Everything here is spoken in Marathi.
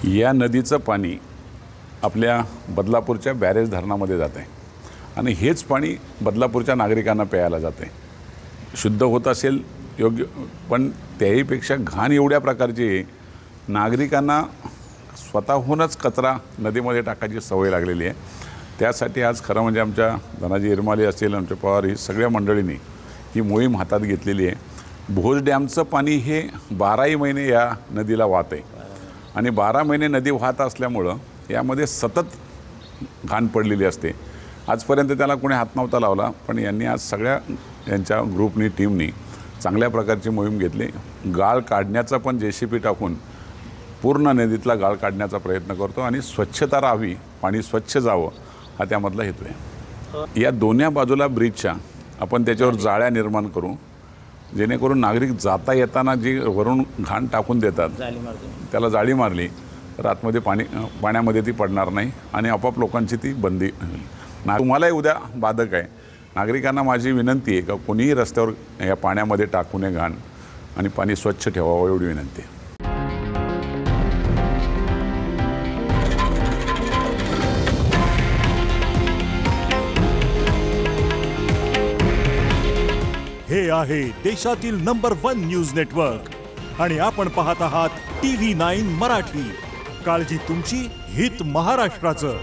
या नदीचं पाणी आपल्या बदलापूरच्या बॅरेज धरणामध्ये जाते आणि हेच पाणी बदलापूरच्या नागरिकांना प्यायला जाते। शुद्ध होत असेल योग्य, पण त्याहीपेक्षा घाण एवढ्या प्रकारची आहे, नागरिकांना स्वतःहूनच कचरा नदीमध्ये टाकायची सवय लागलेली आहे। त्यासाठी आज खरं म्हणजे आमच्या धनाजी इरमाले असेल, आमच्या पवार ही सगळ्या मंडळींनी ही मोहीम हातात घेतलेली आहे। भोज डॅमचं पाणी हे 12ही महिने या नदीला वाहते आणि 12 महिने नदी वाहत असल्यामुळं यामध्ये सतत घाण पडलेली असते। आजपर्यंत त्याला कोणी हात नव्हता लावला, पण यांनी आज सगळ्या यांच्या ग्रुपनी टीमनी चांगल्या प्रकारची मोहीम घेतली। गाळ काढण्याचा पण JCB टाकून पूर्ण नदीतला गाळ काढण्याचा प्रयत्न करतो आणि स्वच्छता राहावी, पाणी स्वच्छ जावं हा त्यामधला हेतू आहे। या दोन्ही बाजूला ब्रिजच्या आपण त्याच्यावर जाळ्या निर्माण करू, जेणेकरून नागरिक जाता येताना जी वरून घाण टाकून देतात त्याला जाळी मारली तर आतमध्ये पाण्यामध्ये ती पडणार नाही आणि आपोआप लोकांची ती बंदी होईल। तुम्हालाही उद्या बाधक आहे। नागरिकांना माझी विनंती आहे का कोणीही रस्त्यावर या पाण्यामध्ये टाकू नये घाण आणि पाणी स्वच्छ ठेवावं, एवढी विनंती आहे। हे आहे देशातील नंबर 1 न्यूज नेटवर्क आणि आपण पाहत आहात TV9 मराठी। काळजी तुमची, हित महाराष्ट्राचं।